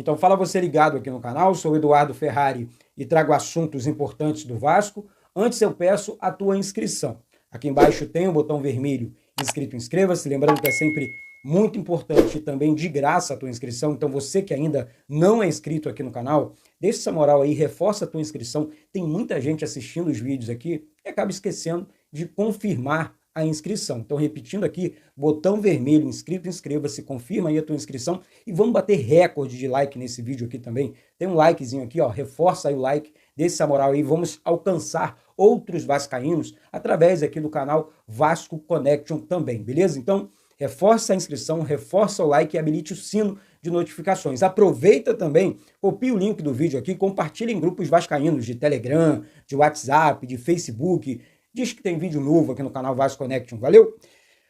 Então fala você ligado aqui no canal, sou o Eduardo Ferrari e trago assuntos importantes do Vasco. Antes eu peço a tua inscrição. Aqui embaixo tem o botão vermelho inscrito, inscreva-se. Lembrando que é sempre muito importante e também de graça a tua inscrição. Então você que ainda não é inscrito aqui no canal, deixa essa moral aí, reforça a tua inscrição. Tem muita gente assistindo os vídeos aqui e acaba esquecendo de confirmar a inscrição. Então, repetindo aqui, botão vermelho, inscrito, inscreva-se, confirma aí a tua inscrição e vamos bater recorde de like nesse vídeo aqui também. Tem um likezinho aqui, ó, reforça aí o like, deixa essa moral aí, vamos alcançar outros vascaínos através aqui do canal Vasco Connection também, beleza? Então, reforça a inscrição, reforça o like e habilite o sino de notificações. Aproveita também, copia o link do vídeo aqui, compartilha em grupos vascaínos de Telegram, de WhatsApp, de Facebook. Diz que tem vídeo novo aqui no canal Vasco Connection, valeu?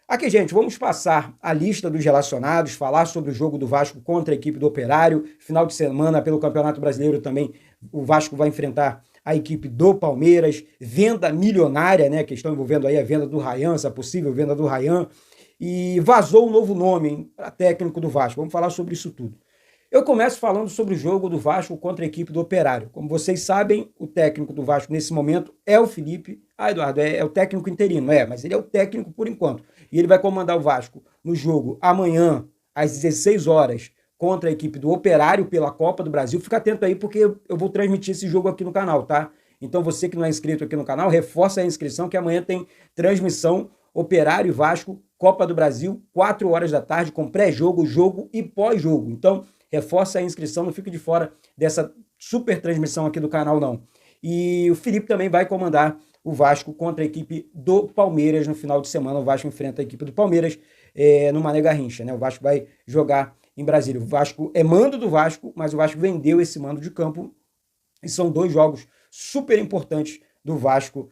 Aqui, gente, vamos passar a lista dos relacionados, falar sobre o jogo do Vasco contra a equipe do Operário. Final de semana, pelo Campeonato Brasileiro também, o Vasco vai enfrentar a equipe do Palmeiras. Venda milionária, né, que estão envolvendo aí a venda do Ryan, essa possível venda do Ryan. E vazou um novo nome para técnico do Vasco. Vamos falar sobre isso tudo. Eu começo falando sobre o jogo do Vasco contra a equipe do Operário. Como vocês sabem, o técnico do Vasco nesse momento é o Felipe. Ah, Eduardo, é o técnico interino, mas ele é o técnico por enquanto. E ele vai comandar o Vasco no jogo amanhã, às 16 horas, contra a equipe do Operário pela Copa do Brasil. Fica atento aí, porque eu vou transmitir esse jogo aqui no canal, tá? Então você que não é inscrito aqui no canal, reforça a inscrição, que amanhã tem transmissão Operário e Vasco, Copa do Brasil, 4 horas da tarde, com pré-jogo, jogo e pós-jogo. Então, reforça a inscrição, não fique de fora dessa super transmissão aqui do canal, não. E o Felipe também vai comandar o Vasco contra a equipe do Palmeiras no final de semana. O Vasco enfrenta a equipe do Palmeiras no Mané Garrincha, né? O Vasco vai jogar em Brasília. O Vasco é mando do Vasco, mas o Vasco vendeu esse mando de campo. E são 2 jogos super importantes do Vasco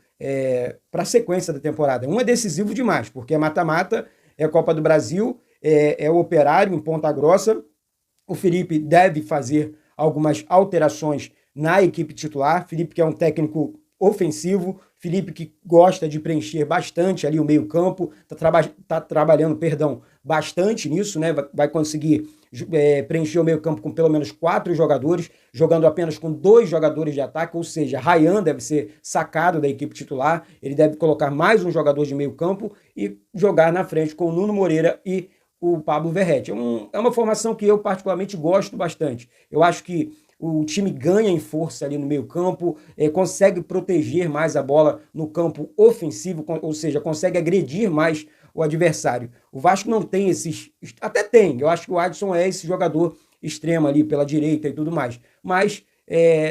para a sequência da temporada. Um é decisivo demais, porque é mata-mata, é a Copa do Brasil, é o Operário em Ponta Grossa. O Felipe deve fazer algumas alterações na equipe titular. Felipe que é um técnico ofensivo, Felipe que gosta de preencher bastante ali o meio-campo, tá trabalhando, bastante nisso, né? Vai conseguir preencher o meio-campo com pelo menos 4 jogadores, jogando apenas com 2 jogadores de ataque, ou seja, Ryan deve ser sacado da equipe titular, ele deve colocar mais um jogador de meio-campo e jogar na frente com o Nuno Moreira e o Pablo Verratti. É uma formação que eu particularmente gosto bastante. Eu acho que o time ganha em força ali no meio campo, consegue proteger mais a bola no campo ofensivo, ou seja, consegue agredir mais o adversário. O Vasco não tem esses... Até tem, eu acho que o Adson é esse jogador extremo ali pela direita e tudo mais. Mas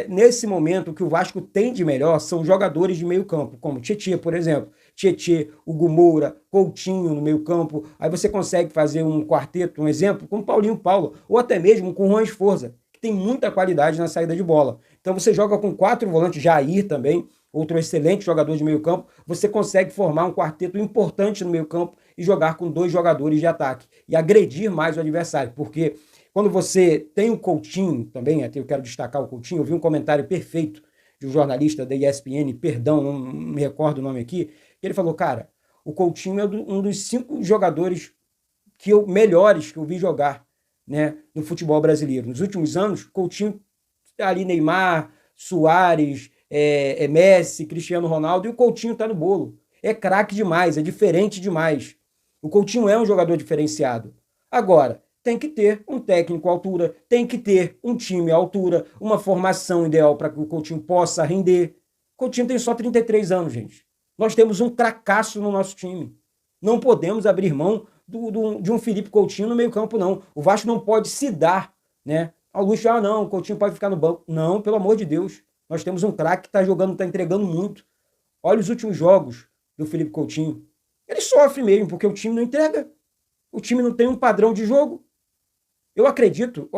nesse momento o que o Vasco tem de melhor são jogadores de meio campo, como Tietê, por exemplo. Tietê, Hugo Moura, Coutinho no meio campo. Aí você consegue fazer um quarteto, um exemplo, com Paulinho Paulo, ou até mesmo com Juan Esforza, que tem muita qualidade na saída de bola. Então você joga com 4 volantes, Jair também, outro excelente jogador de meio campo, você consegue formar um quarteto importante no meio campo e jogar com 2 jogadores de ataque e agredir mais o adversário, porque quando você tem o Coutinho também, até eu quero destacar o Coutinho, eu vi um comentário perfeito de um jornalista da ESPN, perdão, não me recordo o nome aqui, que ele falou, cara, o Coutinho é um dos 5 jogadores melhores que eu vi jogar, né, no futebol brasileiro. Nos últimos anos, Coutinho, ali Neymar, Suárez, Messi, Cristiano Ronaldo, e o Coutinho tá no bolo. É craque demais, é diferente demais. O Coutinho é um jogador diferenciado. Agora, tem que ter um técnico à altura, tem que ter um time à altura, uma formação ideal para que o Coutinho possa render. O Coutinho tem só 33 anos, gente. Nós temos um cracaço no nosso time. Não podemos abrir mão de um Felipe Coutinho no meio campo, não. O Vasco não pode se dar, né, ao luxo, não, o Coutinho pode ficar no banco. Não, pelo amor de Deus. Nós temos um craque que está jogando, está entregando muito. Olha os últimos jogos do Felipe Coutinho. Ele sofre mesmo, porque o time não entrega. O time não tem um padrão de jogo. Eu acredito,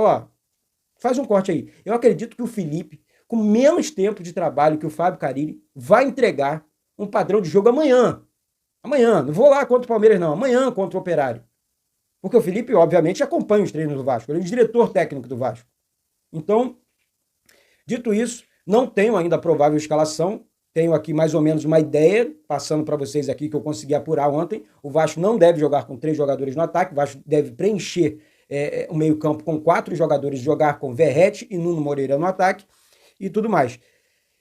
faz um corte aí. Eu acredito que o Felipe, com menos tempo de trabalho que o Fábio Carille, vai entregar um padrão de jogo amanhã. Amanhã, não vou lá contra o Palmeiras não, amanhã contra o Operário. Porque o Felipe, obviamente, acompanha os treinos do Vasco, ele é o diretor técnico do Vasco. Então, dito isso, não tenho ainda a provável escalação, tenho aqui mais ou menos uma ideia, passando para vocês aqui que eu consegui apurar ontem. O Vasco não deve jogar com 3 jogadores no ataque, o Vasco deve preencher o meio-campo com 4 jogadores, jogar com Verratti e Nuno Moreira no ataque e tudo mais.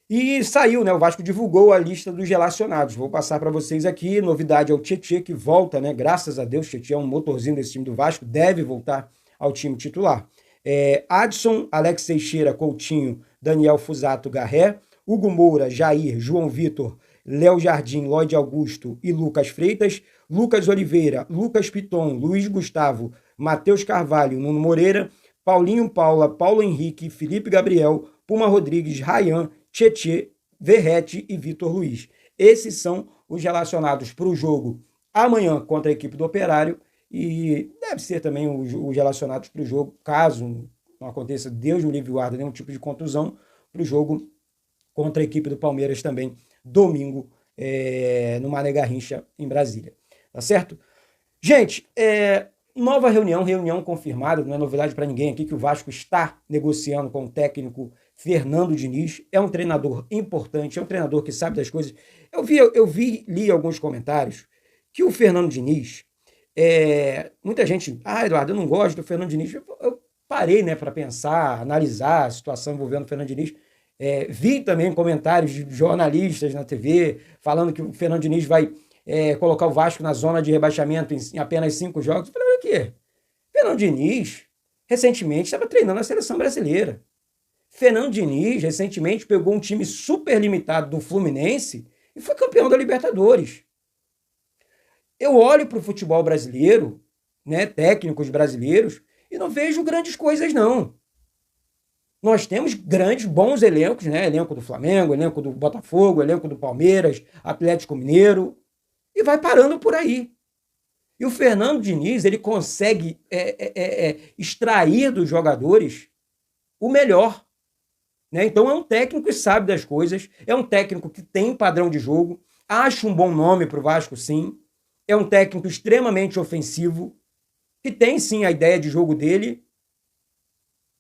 E saiu, né? O Vasco divulgou a lista dos relacionados. Vou passar para vocês aqui. Novidade é o Tietê, que volta, né? Graças a Deus, Tietê é um motorzinho desse time do Vasco, deve voltar ao time titular. Adson, Alex Teixeira, Coutinho, Daniel Fusato, Garré, Hugo Moura, Jair, João Vitor, Léo Jardim, Lloyd Augusto e Lucas Freitas, Lucas Oliveira, Lucas Piton, Luiz Gustavo, Matheus Carvalho, Nuno Moreira, Paulinho Paula, Paulo Henrique, Felipe Gabriel, Puma Rodrigues, Rayan, Tietê, Verratti e Vitor Luiz. Esses são os relacionados para o jogo amanhã contra a equipe do Operário e deve ser também os relacionados para o jogo, caso não aconteça, Deus me livre e guarda, nenhum tipo de contusão, para o jogo contra a equipe do Palmeiras também, domingo, no Mané Garrincha, em Brasília. Tá certo? Gente, nova reunião confirmada, não é novidade para ninguém aqui que o Vasco está negociando com o técnico Fernando Diniz. É um treinador importante, é um treinador que sabe das coisas. Li alguns comentários que o Fernando Diniz, muita gente, Eduardo, eu não gosto do Fernando Diniz. Eu parei, né, para pensar, analisar a situação envolvendo o Fernando Diniz. Vi também comentários de jornalistas na TV falando que o Fernando Diniz vai colocar o Vasco na zona de rebaixamento em apenas 5 jogos. Eu falei, o quê? Fernando Diniz, recentemente, estava treinando a seleção brasileira. Fernando Diniz, recentemente, pegou um time super limitado do Fluminense e foi campeão da Libertadores. Eu olho para o futebol brasileiro, né, técnicos brasileiros, e não vejo grandes coisas, não. Nós temos grandes, bons elencos, né? Elenco do Flamengo, elenco do Botafogo, elenco do Palmeiras, Atlético Mineiro, e vai parando por aí. E o Fernando Diniz, ele consegue extrair dos jogadores o melhor. Né? Então é um técnico que sabe das coisas, é um técnico que tem padrão de jogo, acha um bom nome para o Vasco, sim. É um técnico extremamente ofensivo, que tem, sim, a ideia de jogo dele,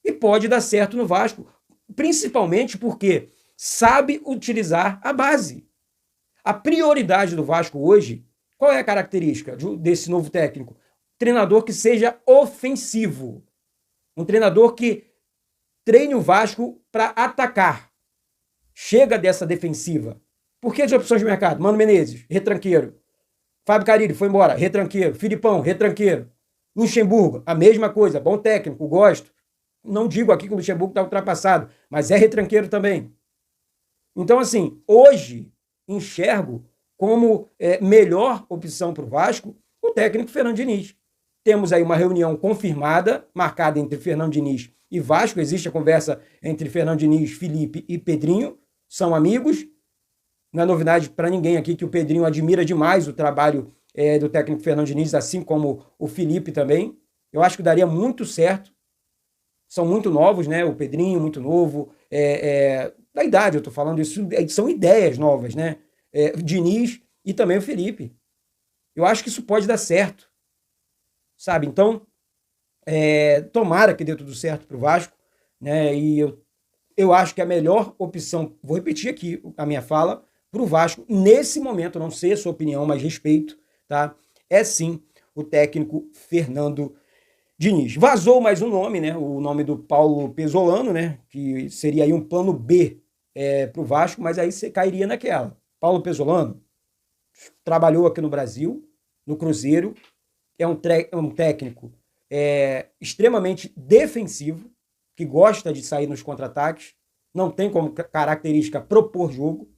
e pode dar certo no Vasco, principalmente porque sabe utilizar a base. A prioridade do Vasco hoje, qual é a característica desse novo técnico? Treinador que seja ofensivo. Um treinador que treine o Vasco para atacar. Chega dessa defensiva. Por que de opções de mercado? Mano Menezes, retranqueiro. Fábio Carille, foi embora, retranqueiro. Filipão, retranqueiro. Luxemburgo, a mesma coisa, bom técnico, gosto. Não digo aqui que o Luxemburgo está ultrapassado, mas é retranqueiro também. Então, assim, hoje enxergo como melhor opção para o Vasco o técnico Fernando Diniz. Temos aí uma reunião confirmada, marcada entre Fernando Diniz e Vasco. Existe a conversa entre Fernando Diniz, Felipe e Pedrinho. São amigos. Não é novidade para ninguém aqui que o Pedrinho admira demais o trabalho do técnico Fernando Diniz, assim como o Felipe também. Eu acho que daria muito certo. São muito novos, né? O Pedrinho, muito novo. Da idade, eu estou falando isso, são ideias novas, né? O Diniz e também o Felipe. Eu acho que isso pode dar certo. Sabe? Então, tomara que dê tudo certo para o Vasco, né? E eu acho que a melhor opção, vou repetir aqui a minha fala, para o Vasco, nesse momento, não sei a sua opinião, mas respeito, tá? É sim o técnico Fernando Diniz. Vazou mais um nome, né? O nome do Paulo Pesolano, né? Que seria aí um plano B para o Vasco, mas aí você cairia naquela. Paulo Pesolano trabalhou aqui no Brasil, no Cruzeiro, é um técnico extremamente defensivo, que gosta de sair nos contra-ataques, não tem como característica propor jogo,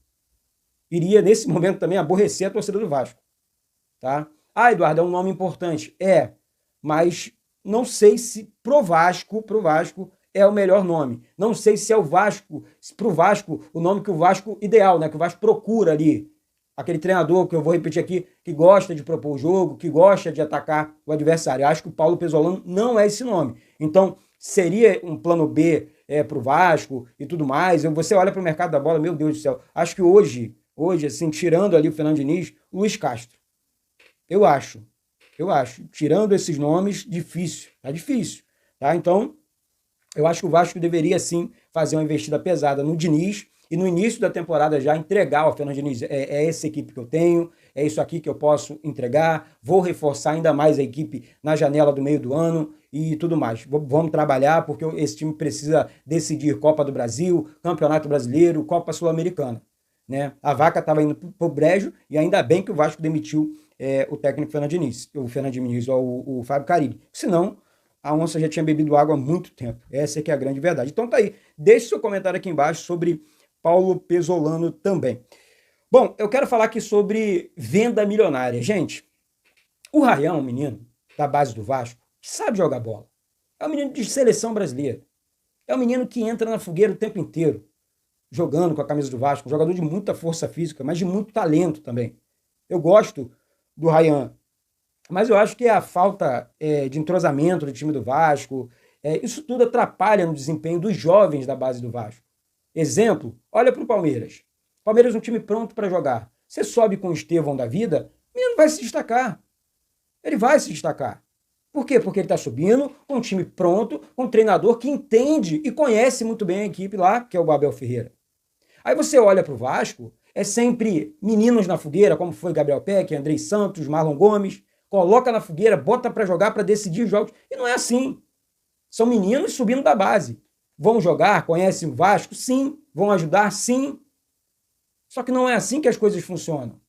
iria nesse momento também aborrecer a torcida do Vasco. Tá? Eduardo, é um nome importante. Mas não sei se pro Vasco é o melhor nome. Não sei se é o Vasco, pro Vasco, o nome que o Vasco ideal, né? Que o Vasco procura ali. Aquele treinador que eu vou repetir aqui, que gosta de propor o jogo, que gosta de atacar o adversário. Eu acho que o Paulo Pesolano não é esse nome. Então, seria um plano B pro Vasco e tudo mais. Você olha pro mercado da bola, meu Deus do céu. Acho que hoje, assim, tirando ali o Fernando Diniz, Luiz Castro. Eu acho. Tirando esses nomes, tá difícil. Tá? Então, eu acho que o Vasco deveria, sim, fazer uma investida pesada no Diniz e no início da temporada já entregar ao Fernando Diniz. É essa equipe que eu tenho, é isso aqui que eu posso entregar, vou reforçar ainda mais a equipe na janela do meio do ano e tudo mais. Vamos trabalhar porque esse time precisa decidir Copa do Brasil, Campeonato Brasileiro, Copa Sul-Americana. Né? A vaca estava indo para o brejo e ainda bem que o Vasco demitiu o técnico Fernando Diniz, o Fábio Carille. Senão, a onça já tinha bebido água há muito tempo. Essa é que é a grande verdade. Então tá aí. Deixe seu comentário aqui embaixo sobre Paulo Pesolano também. Bom, eu quero falar aqui sobre venda milionária. Gente, o Ryan, um menino da base do Vasco, que sabe jogar bola. É um menino de seleção brasileira. É um menino que entra na fogueira o tempo inteiro, jogando com a camisa do Vasco. Um jogador de muita força física, mas de muito talento também. Eu gosto do Ryan, mas eu acho que a falta de entrosamento do time do Vasco, isso tudo atrapalha no desempenho dos jovens da base do Vasco. Exemplo, olha para o Palmeiras. Palmeiras é um time pronto para jogar. Você sobe com o Estevão da vida, o menino vai se destacar. Ele vai se destacar. Por quê? Porque ele está subindo com um time pronto, com um treinador que entende e conhece muito bem a equipe lá, que é o Abel Ferreira. Aí você olha para o Vasco, é sempre meninos na fogueira, como foi Gabriel Peck, Andrei Santos, Marlon Gomes, coloca na fogueira, bota para jogar, para decidir os jogos. E não é assim. São meninos subindo da base. Vão jogar, conhecem o Vasco? Sim. Vão ajudar? Sim. Só que não é assim que as coisas funcionam.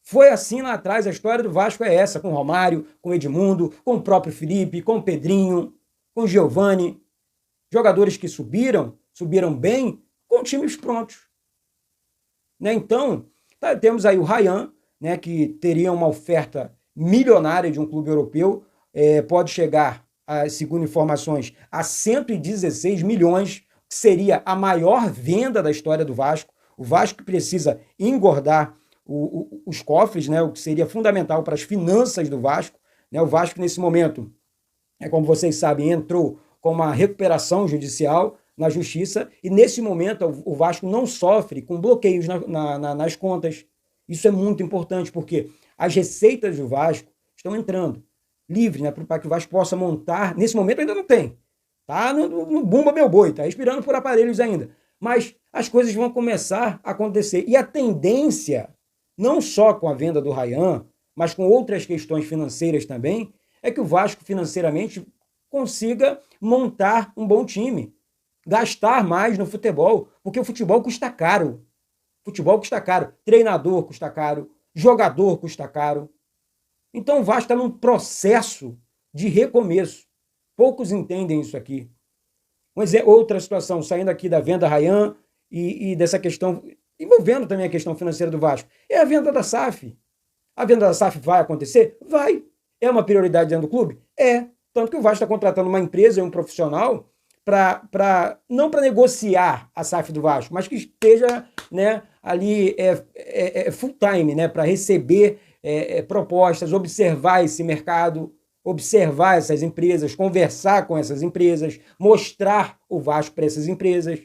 Foi assim lá atrás, a história do Vasco é essa, com o Romário, com o Edmundo, com o próprio Felipe, com o Pedrinho, com o Giovani. Jogadores que subiram bem, com times prontos. Né? Então, temos aí o Ryan, né, que teria uma oferta milionária de um clube europeu, pode chegar, segundo informações, a 116 milhões, que seria a maior venda da história do Vasco. O Vasco precisa engordar os cofres, né, o que seria fundamental para as finanças do Vasco. Né? O Vasco, nesse momento, como vocês sabem, entrou com uma recuperação judicial na justiça, e nesse momento o Vasco não sofre com bloqueios nas contas. Isso é muito importante, porque as receitas do Vasco estão entrando livre, né, para que o Vasco possa montar. Nesse momento ainda não tem. Tá no bumba meu boi, tá esperando por aparelhos ainda. Mas as coisas vão começar a acontecer. E a tendência, não só com a venda do Ryan, mas com outras questões financeiras também, é que o Vasco financeiramente consiga montar um bom time. Gastar mais no futebol, porque o futebol custa caro. Futebol custa caro, treinador custa caro, jogador custa caro. Então o Vasco está num processo de recomeço. Poucos entendem isso aqui. Outra situação, saindo aqui da venda Ryan e dessa questão, envolvendo também a questão financeira do Vasco, é a venda da SAF. A venda da SAF vai acontecer? Vai. É uma prioridade dentro do clube? É. Tanto que o Vasco está contratando uma empresa e um profissional não para negociar a SAF do Vasco, mas que esteja, né, ali full time, né, para receber propostas, observar esse mercado, observar essas empresas, conversar com essas empresas, mostrar o Vasco para essas empresas.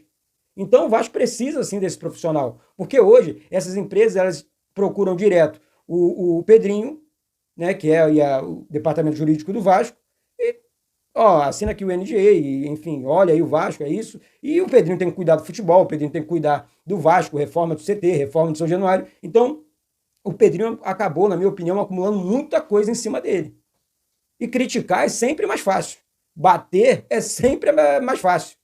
Então o Vasco precisa sim desse profissional, porque hoje essas empresas elas procuram direto o Pedrinho, né, que é o departamento jurídico do Vasco, e assina aqui o NGA, e, enfim, olha aí o Vasco, é isso. E o Pedrinho tem que cuidar do futebol, o Pedrinho tem que cuidar do Vasco, reforma do CT, reforma do São Januário. Então, o Pedrinho acabou, na minha opinião, acumulando muita coisa em cima dele. E criticar é sempre mais fácil. Bater é sempre mais fácil.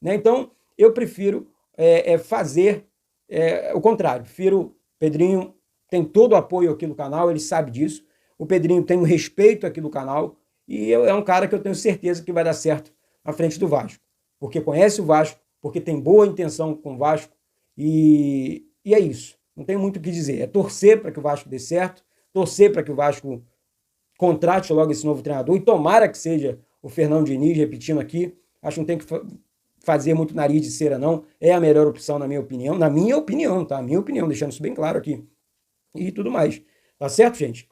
Né? Então, eu prefiro fazer o contrário. Prefiro, Pedrinho tem todo o apoio aqui no canal, ele sabe disso. O Pedrinho tem o respeito aqui do canal. E é um cara que eu tenho certeza que vai dar certo à frente do Vasco. Porque conhece o Vasco, porque tem boa intenção com o Vasco. E é isso. Não tem muito o que dizer. É torcer para que o Vasco dê certo, torcer para que o Vasco contrate logo esse novo treinador, e tomara que seja o Fernando Diniz, repetindo aqui. Acho que não tem que fazer muito nariz de cera, não. É a melhor opção, na minha opinião. Na minha opinião, tá? Minha opinião, deixando isso bem claro aqui. E tudo mais. Tá certo, gente?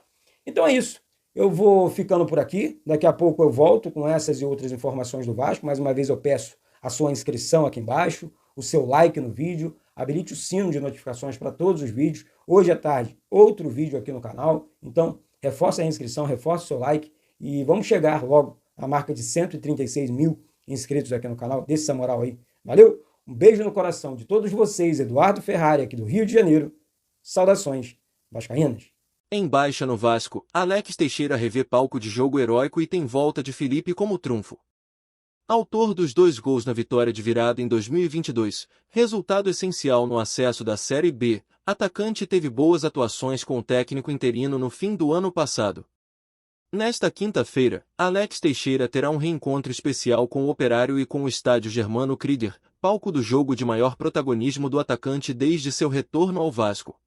Então é isso. Eu vou ficando por aqui. Daqui a pouco eu volto com essas e outras informações do Vasco. Mais uma vez eu peço a sua inscrição aqui embaixo, o seu like no vídeo, habilite o sino de notificações para todos os vídeos. Hoje à tarde, outro vídeo aqui no canal. Então, reforça a inscrição, reforça o seu like e vamos chegar logo à marca de 136 mil inscritos aqui no canal. Dê essa moral aí. Valeu? Um beijo no coração de todos vocês. Eduardo Ferrari, aqui do Rio de Janeiro. Saudações vascaínas. Em baixa no Vasco, Alex Teixeira revê palco de jogo heróico e tem volta de Felipe como trunfo. Autor dos 2 gols na vitória de virada em 2022, resultado essencial no acesso da Série B, atacante teve boas atuações com o técnico interino no fim do ano passado. Nesta quinta-feira, Alex Teixeira terá um reencontro especial com o Operário e com o estádio Germano Krieger, palco do jogo de maior protagonismo do atacante desde seu retorno ao Vasco.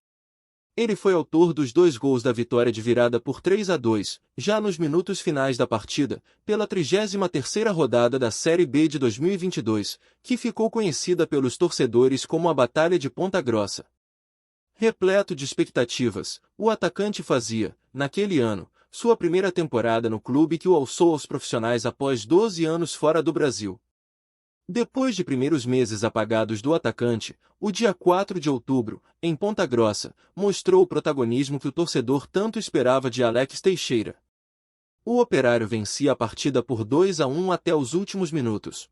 Ele foi autor dos 2 gols da vitória de virada por 3-2, já nos minutos finais da partida, pela 33ª rodada da Série B de 2022, que ficou conhecida pelos torcedores como a Batalha de Ponta Grossa. Repleto de expectativas, o atacante fazia, naquele ano, sua primeira temporada no clube que o alçou aos profissionais após 12 anos fora do Brasil. Depois de primeiros meses apagados do atacante, o dia 4 de outubro, em Ponta Grossa, mostrou o protagonismo que o torcedor tanto esperava de Alex Teixeira. O Operário vencia a partida por 2-1 até os últimos minutos.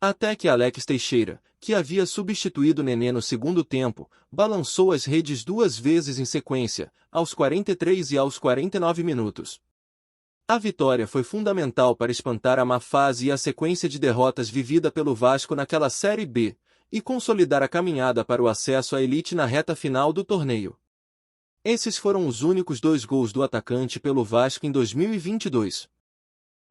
Até que Alex Teixeira, que havia substituído Nenê no segundo tempo, balançou as redes 2 vezes em sequência, aos 43 e aos 49 minutos. A vitória foi fundamental para espantar a má fase e a sequência de derrotas vivida pelo Vasco naquela Série B, e consolidar a caminhada para o acesso à elite na reta final do torneio. Esses foram os únicos 2 gols do atacante pelo Vasco em 2022.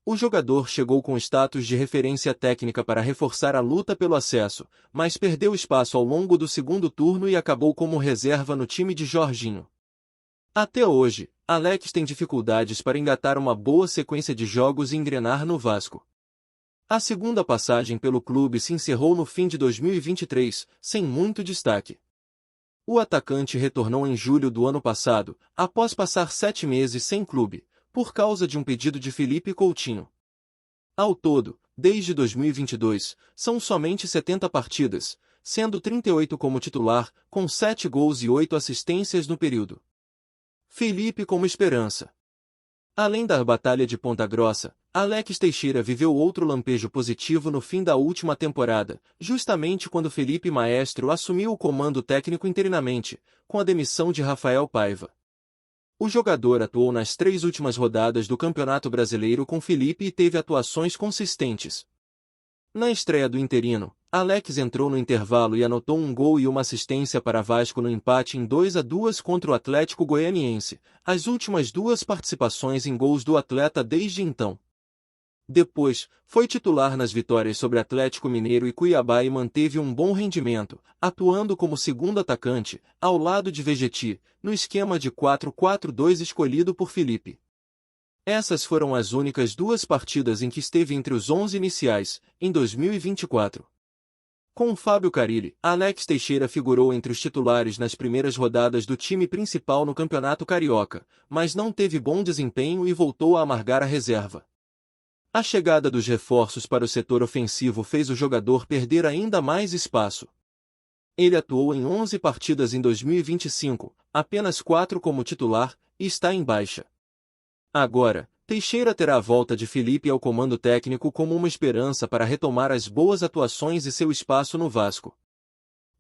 O jogador chegou com status de referência técnica para reforçar a luta pelo acesso, mas perdeu espaço ao longo do segundo turno e acabou como reserva no time de Jorginho. Até hoje, Alex tem dificuldades para engatar uma boa sequência de jogos e engrenar no Vasco. A segunda passagem pelo clube se encerrou no fim de 2023, sem muito destaque. O atacante retornou em julho do ano passado, após passar 7 meses sem clube, por causa de um pedido de Felipe Coutinho. Ao todo, desde 2022, são somente 70 partidas, sendo 38 como titular, com 7 gols e 8 assistências no período. Felipe como esperança. Além da Batalha de Ponta Grossa, Alex Teixeira viveu outro lampejo positivo no fim da última temporada, justamente quando Felipe Maestro assumiu o comando técnico interinamente, com a demissão de Rafael Paiva. O jogador atuou nas 3 últimas rodadas do Campeonato Brasileiro com Felipe e teve atuações consistentes. Na estreia do interino, Alex entrou no intervalo e anotou um gol e uma assistência para Vasco no empate em 2-2 contra o Atlético Goianiense, as últimas 2 participações em gols do atleta desde então. Depois, foi titular nas vitórias sobre Atlético Mineiro e Cuiabá e manteve um bom rendimento, atuando como segundo atacante, ao lado de Vegetti, no esquema de 4-4-2 escolhido por Felipe. Essas foram as únicas 2 partidas em que esteve entre os 11 iniciais, em 2024. Com Fábio Carille, Alex Teixeira figurou entre os titulares nas primeiras rodadas do time principal no Campeonato Carioca, mas não teve bom desempenho e voltou a amargar a reserva. A chegada dos reforços para o setor ofensivo fez o jogador perder ainda mais espaço. Ele atuou em 11 partidas em 2025, apenas 4 como titular, e está em baixa. Agora, Teixeira terá a volta de Felipe ao comando técnico como uma esperança para retomar as boas atuações e seu espaço no Vasco.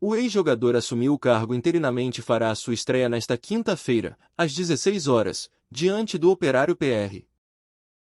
O ex-jogador assumiu o cargo interinamente e fará a sua estreia nesta quinta-feira, às 16 horas, diante do Operário PR.